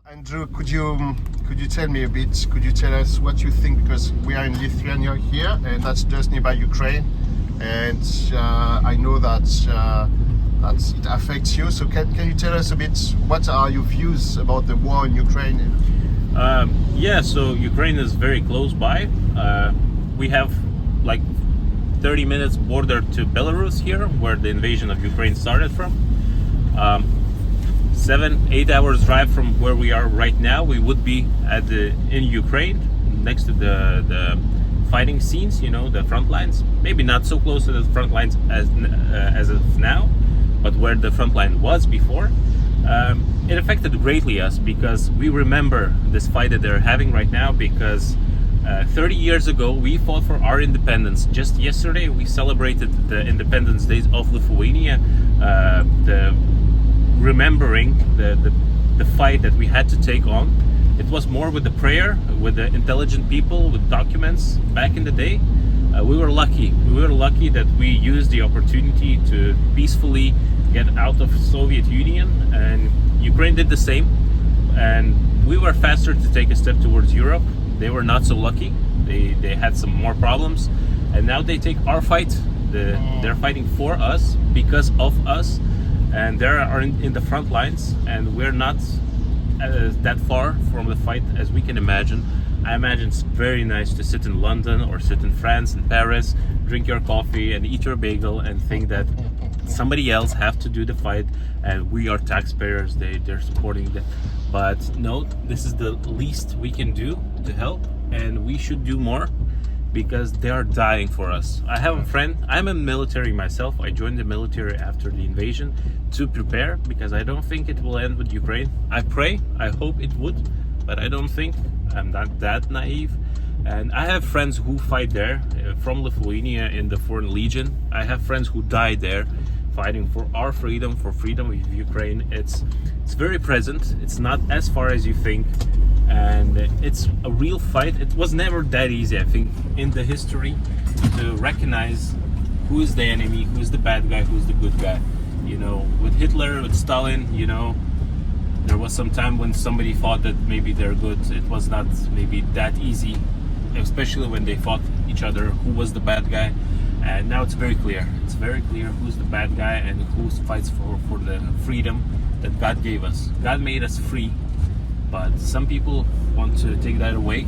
Andrew, could you tell me a bit? Could you tell us what you think? Because we are in Lithuania here, and that's just nearby Ukraine, and I know that it affects you. So can you tell us a bit? What are your views about the war in Ukraine? Yeah, so Ukraine is very close by. We have like 30 minutes border to Belarus here, where the invasion of Ukraine started from. 7-8 hours drive from where we are right now. We would be in Ukraine, next to the fighting scenes, the front lines. Maybe not so close to the front lines as of now, but where the front line was before. It affected greatly us because we remember this fight that they're having right now, because 30 years ago we fought for our independence. Just yesterday we celebrated the Independence Days of Lithuania, remembering the fight that we had to take on. It was more with the prayer, with the intelligent people, with documents back in the day. We were lucky. We were lucky that we used the opportunity to peacefully get out of Soviet Union, and Ukraine did the same. And we were faster to take a step towards Europe. They were not so lucky. They had some more problems, and now they take our fight. They're fighting for us, because of us, and they are in the front lines, and we're not that far from the fight as we can imagine. I imagine it's very nice to sit in London or sit in France, in Paris, drink your coffee and eat your bagel and think that somebody else have to do the fight and we are taxpayers, they're supporting them. But no, this is the least we can do to help, and we should do more, because they are dying for us. I have a friend, I'm in the military myself. I joined the military after the invasion to prepare, because I don't think it will end with Ukraine. I pray, I hope it would, but I don't think. I'm not that naive. And I have friends who fight there, from Lithuania in the Foreign Legion. I have friends who died there fighting for our freedom, for freedom of Ukraine. It's very present. It's not as far as you think, and it's a real fight. It was never that easy, I think, in the history to recognize who is the enemy, who is the bad guy, who's the good guy. With Hitler, with Stalin, there was some time when somebody thought that maybe they're good. It was not maybe that easy, especially when they fought each other, who was the bad guy. And now it's very clear. It's very clear who's the bad guy and who fights for the freedom that God gave us. God made us free, but some people want to take that away.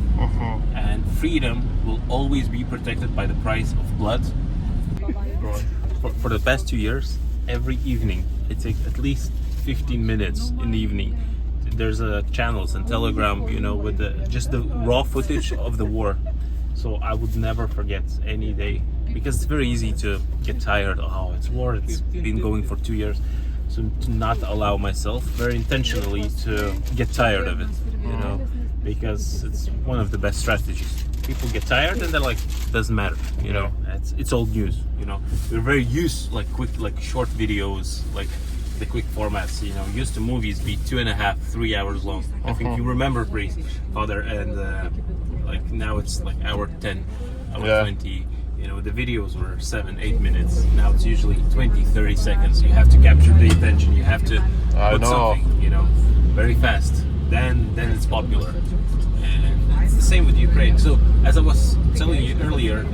And freedom will always be protected by the price of blood. For the past 2 years, every evening, it takes at least 15 minutes in the evening. There's channels and Telegram, with just the raw footage of the war. So I would never forget any day, because it's very easy to get tired. Oh, it's war, it's been going for 2 years. So to not allow myself very intentionally to get tired of it, because it's one of the best strategies. People get tired and they're like, doesn't matter, it's old news, We're very used, quick, short videos, like the quick formats, used to movies be 2.5, 3 hours long. I think you remember, Priest, Father, and now it's like hour 10, hour 20. The videos were 7-8 minutes. Now it's usually 20-30 seconds. You have to capture the attention. You have to put something, very fast. Then it's popular. And it's the same with Ukraine. So as I was telling you earlier,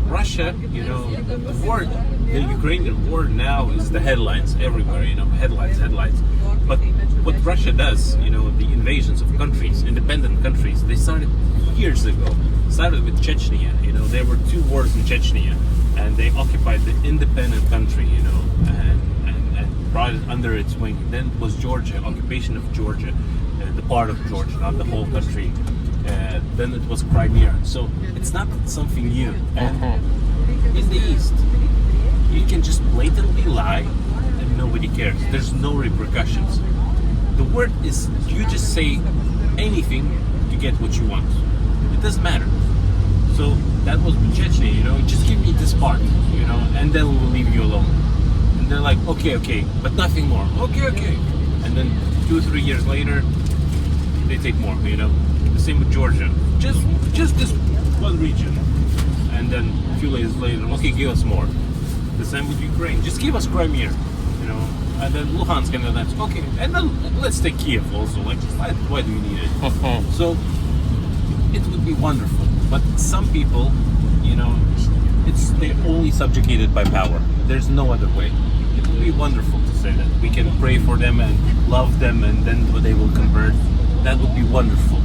Russia, the Ukrainian war now is the headlines everywhere. Headlines. But what Russia does, the invasions of countries, independent countries, they started years ago. Started with Chechnya. There were 2 wars in Chechnya, and they occupied the independent country, and brought it under its wing. Then it was Georgia, occupation of Georgia, the part of Georgia, not the whole country. Then it was Crimea. So it's not something new. And in the East, you can just blatantly lie and nobody cares. There's no repercussions. The word is, you just say anything to get what you want. It doesn't matter. So that was with Chechnya, just give me this part, and then we'll leave you alone. And they're like, okay, but nothing more. Okay. And then 2-3 years later, they take more, The same with Georgia. Just this one region. And then a few days later, okay, give us more. The same with Ukraine. Just give us Crimea, and then Luhansk and Donetsk. Okay, and then let's take Kiev also. Like, why do you need it? So it would be wonderful, but some people, you know, they're only subjugated by power. There's no other way. It would be wonderful to say that we can pray for them and love them, and then they will convert. That would be wonderful.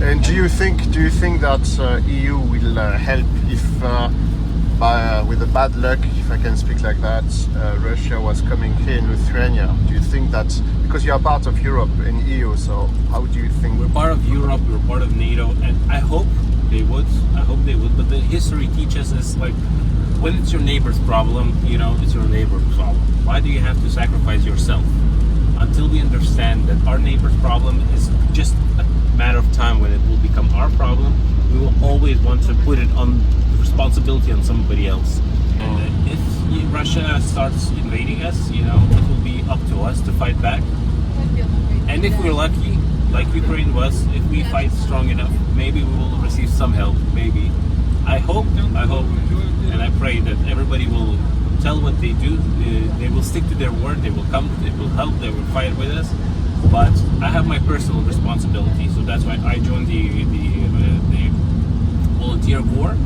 And do you think that EU will help if, with the bad luck, if I can speak like that, Russia was coming here in Lithuania? Do you think that, because you are part of Europe and EU, so how do you think? We're part of Europe, we're part of NATO, and I hope they would. But the history teaches us, like, when it's your neighbor's problem, you know, it's your neighbor's problem. Why do you have to sacrifice yourself? Until we understand that our neighbor's problem is just a matter of time when it will become our problem, we will always want to put it on the responsibility on somebody else. And if Russia starts invading us, you know, it will be up to us to fight back. And if we're lucky, like Ukraine was, if we fight strong enough, maybe we will receive some help. Maybe. I hope, and I pray that everybody will tell what they do. They will stick to their word. They will come. They will help. They will fight with us. But I have my personal responsibility, so that's why I joined the volunteer corps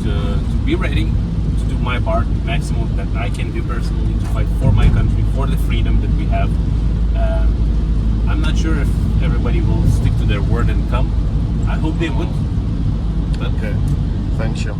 to be ready to do my part, maximum that I can do personally to fight for my country, for the freedom that we have. I'm not sure if everybody will stick to their word and come. I hope they would. But Okay, thank you.